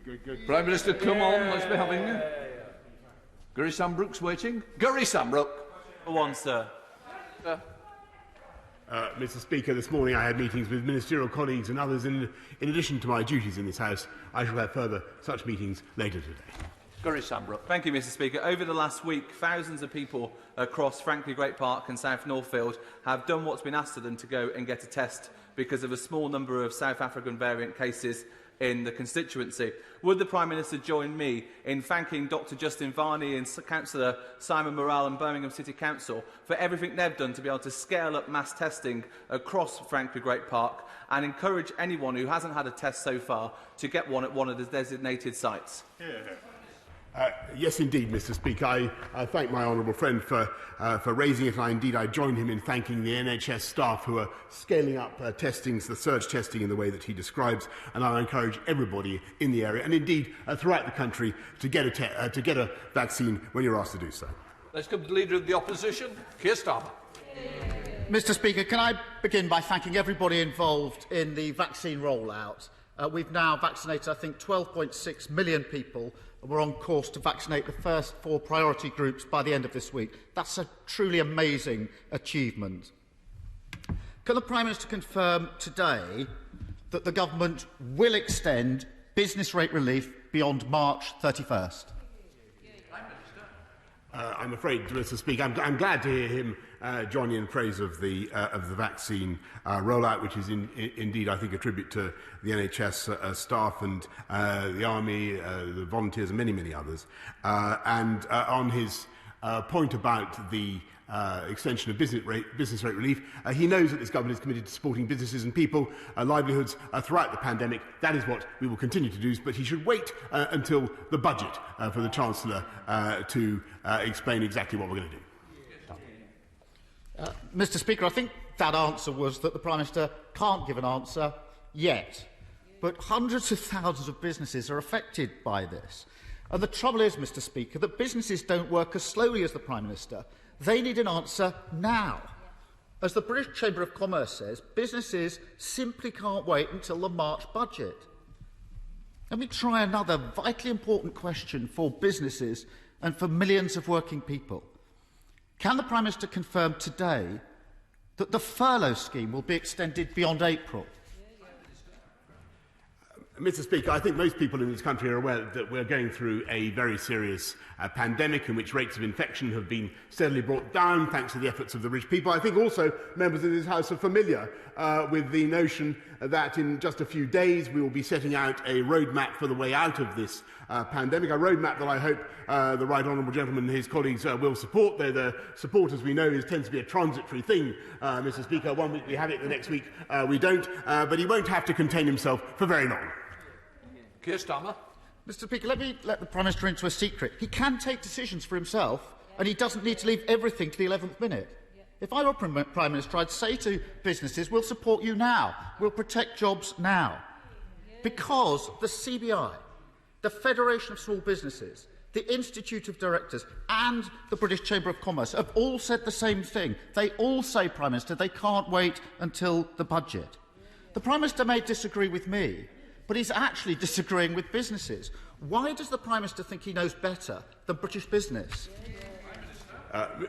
Good. Prime Minister, come on, let's be having you. Gurry Sambrook's waiting. Gurry Sambrook. For one, sir. Mr. Speaker, this morning I had meetings with ministerial colleagues and others. In addition to my duties in this House, I shall have further such meetings later today. Gurry Sambrook. Thank you, Mr. Speaker. Over the last week, thousands of people across Franklin Great Park and South Northfield have done what's been asked of them to go and get a test because of a small number of South African variant cases in the constituency. Would the Prime Minister join me in thanking Dr Justin Varney and Councillor Simon Morrell and Birmingham City Council for everything they've done to be able to scale up mass testing across Franklin Great Park and encourage anyone who hasn't had a test so far to get one at one of the designated sites? Yes, indeed, Mr. Speaker. I thank my honourable friend for raising it, and I join him in thanking the NHS staff who are scaling up the surge testing in the way that he describes, and I encourage everybody in the area, and indeed throughout the country, to get a vaccine when you're asked to do so. Let's come to the Leader of the Opposition, Keir Starmer. Mr. Speaker, can I begin by thanking everybody involved in the vaccine rollout? We've now vaccinated, I think, 12.6 million people. We're on course to vaccinate the first 4 priority groups by the end of this week. That's a truly amazing achievement. Can the Prime Minister confirm today that the Government will extend business rate relief beyond March 31st? I'm afraid, Mr. Speaker, I'm glad to hear him join in praise of the vaccine rollout, which is indeed, I think, a tribute to the NHS staff and the Army, the volunteers, and many others. On his point about the extension of business rate relief, he knows that this government is committed to supporting businesses and people, livelihoods throughout the pandemic. That is what we will continue to do, but he should wait until the budget for the Chancellor to explain exactly what we're going to do. Mr. Speaker, I think that answer was that the Prime Minister can't give an answer yet. But hundreds of thousands of businesses are affected by this. And the trouble is, Mr. Speaker, that businesses don't work as slowly as the Prime Minister. They need an answer now. As the British Chamber of Commerce says, businesses simply can't wait until the March budget. Let me try another vitally important question for businesses and for millions of working people. Can the Prime Minister confirm today that the furlough scheme will be extended beyond April? Mr. Speaker, I think most people in this country are aware that we're going through a very serious pandemic in which rates of infection have been steadily brought down thanks to the efforts of the rich people. I think also members of this House are familiar with the notion that in just a few days we will be setting out a roadmap for the way out of this pandemic, a roadmap that I hope the Right Honourable Gentleman and his colleagues will support. Though the support, as we know, tends to be a transitory thing, Mr. Speaker. One week we have it, the next week we don't. But he won't have to contain himself for very long. Keir Starmer. Mr. Speaker, let me let the Prime Minister into a secret. He can take decisions for himself, and he doesn't need to leave everything to the 11th minute. If I were Prime Minister, I'd say to businesses, we'll support you now, we'll protect jobs now. Because the CBI, the Federation of Small Businesses, the Institute of Directors and the British Chamber of Commerce have all said the same thing. They all say, Prime Minister, they can't wait until the budget. The Prime Minister may disagree with me, but he's actually disagreeing with businesses. Why does the Prime Minister think he knows better than British business?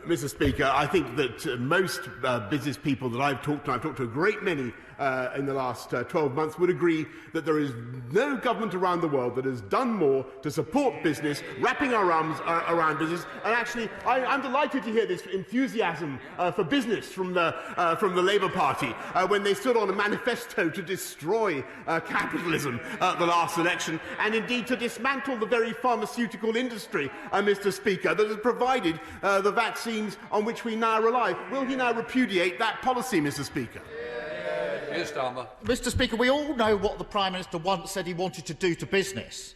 Mr. Speaker, I think that most business people that I've talked to a great many in the last 12 months, would agree that there is no government around the world that has done more to support business, wrapping our arms around business. And actually, I'm delighted to hear this enthusiasm for business from the Labour Party when they stood on a manifesto to destroy capitalism at the last election, and indeed to dismantle the very pharmaceutical industry, Mr. Speaker, that has provided the vaccines on which we now rely. Will he now repudiate that policy, Mr. Speaker? Mr. Speaker, we all know what the Prime Minister once said he wanted to do to business.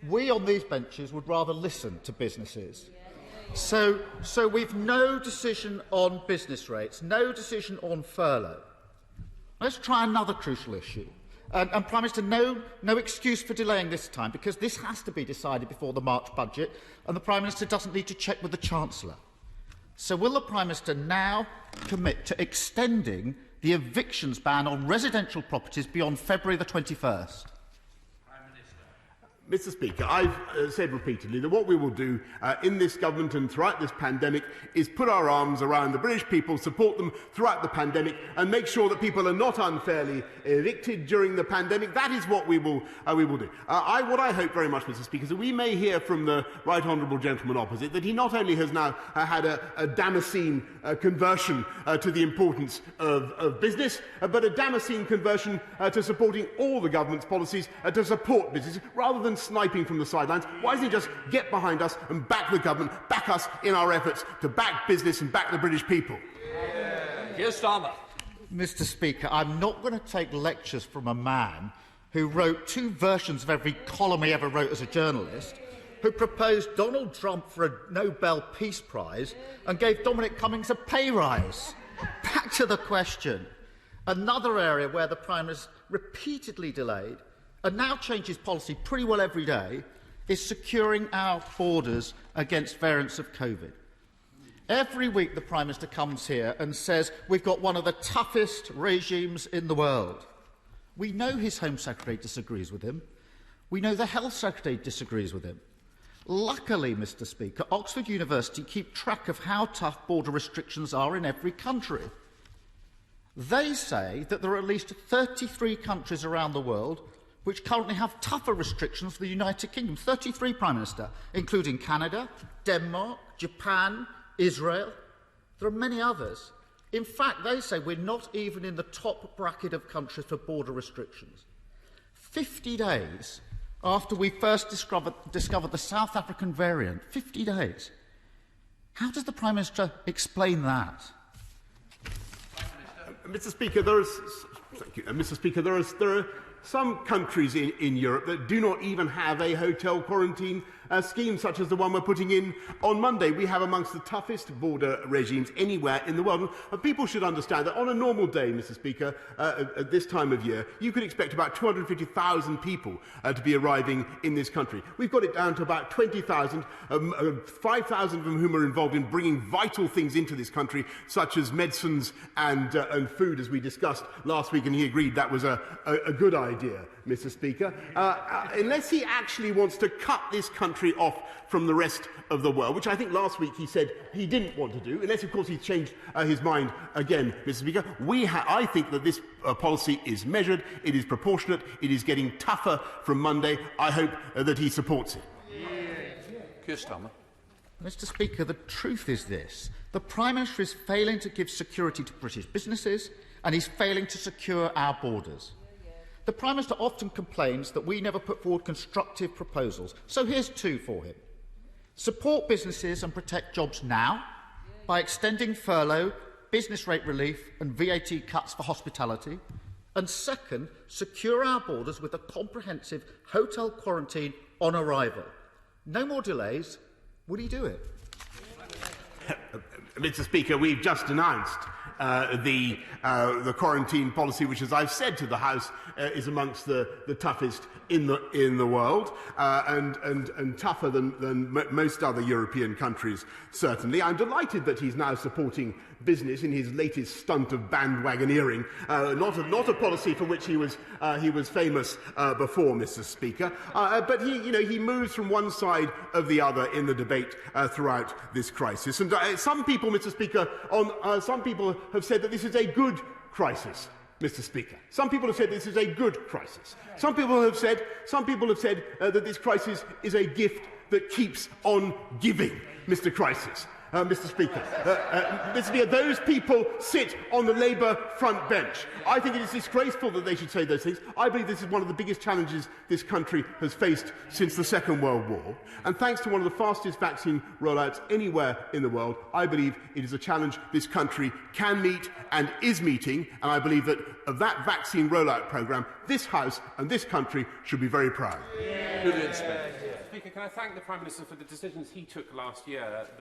We on these benches would rather listen to businesses. So we've no decision on business rates, no decision on furlough. Let's try another crucial issue. And Prime Minister, no excuse for delaying this time, because this has to be decided before the March budget, and the Prime Minister doesn't need to check with the Chancellor. So will the Prime Minister now commit to extending the evictions ban on residential properties beyond February the 21st? Mr. Speaker, I've said repeatedly that what we will do in this government and throughout this pandemic is put our arms around the British people, support them throughout the pandemic, and make sure that people are not unfairly evicted during the pandemic. That is what we will do. What I hope very much, Mr. Speaker, is that we may hear from the right honourable gentleman opposite that he not only has now had a Damascene conversion to the importance of business, but a Damascene conversion to supporting all the government's policies to support business, rather than sniping from the sidelines. Why doesn't he just get behind us and back the government, back us in our efforts to back business and back the British people? Keir Starmer. Mr. Speaker, I'm not going to take lectures from a man who wrote 2 versions of every column he ever wrote as a journalist, who proposed Donald Trump for a Nobel Peace Prize and gave Dominic Cummings a pay rise. Back to the question. Another area where the Prime Minister repeatedly delayed and now changes policy pretty well every day is securing our borders against variants of COVID. Every week the Prime Minister comes here and says we've got one of the toughest regimes in the world. We know his Home Secretary disagrees with him. We know the Health Secretary disagrees with him. Luckily, Mr. Speaker, Oxford University keep track of how tough border restrictions are in every country. They say that there are at least 33 countries around the world which currently have tougher restrictions for the United Kingdom. 33, Prime Minister, including Canada, Denmark, Japan, Israel. There are many others. In fact, they say we're not even in the top bracket of countries for border restrictions. 50 days after we first discovered the South African variant, 50 days. How does the Prime Minister explain that? Mr. Speaker, there are some countries in Europe that do not even have a hotel quarantine scheme such as the one we're putting in on Monday. We have amongst the toughest border regimes anywhere in the world. And people should understand that on a normal day, Mr. Speaker, at this time of year, you could expect about 250,000 people to be arriving in this country. We've got it down to about 20,000, 5,000 of them whom are involved in bringing vital things into this country, such as medicines and food, as we discussed last week, and he agreed that was a good idea, Mr. Speaker. Unless he actually wants to cut this country off from the rest of the world, which I think last week he said he didn't want to do, unless, of course, he's changed his mind again, Mr. Speaker. I think that this policy is measured, it is proportionate, it is getting tougher from Monday. I hope that he supports it. Keir Starmer. Mr. Speaker, the truth is this. The Prime Minister is failing to give security to British businesses, and he's failing to secure our borders. The Prime Minister often complains that we never put forward constructive proposals. So here's 2 for him. Support businesses and protect jobs now by extending furlough, business rate relief and VAT cuts for hospitality. And second, secure our borders with a comprehensive hotel quarantine on arrival. No more delays. Will he do it? Mr. Speaker, we've just announced the quarantine policy, which, as I've said to the House, is amongst the toughest in the world and tougher than most other European countries, certainly. I'm delighted that he's now supporting business in his latest stunt of bandwagoneering, not a policy for which he was famous before, Mr. Speaker. But he moves from one side of the other in the debate throughout this crisis. And some people, Mr. Speaker, some people have said that this is a good crisis, Mr. Speaker. Some people have said this is a good crisis. Some people have said that this crisis is a gift that keeps on giving, Mr. Crisis. Mr. Speaker. Mr. Speaker, those people sit on the Labour front bench. I think it is disgraceful that they should say those things. I believe this is one of the biggest challenges this country has faced since the Second World War. And thanks to one of the fastest vaccine rollouts anywhere in the world, I believe it is a challenge this country can meet and is meeting. And I believe that of that vaccine rollout programme, this House and this country should be very proud. Julian Smith. Speaker, can I thank the Prime Minister for the decisions he took last year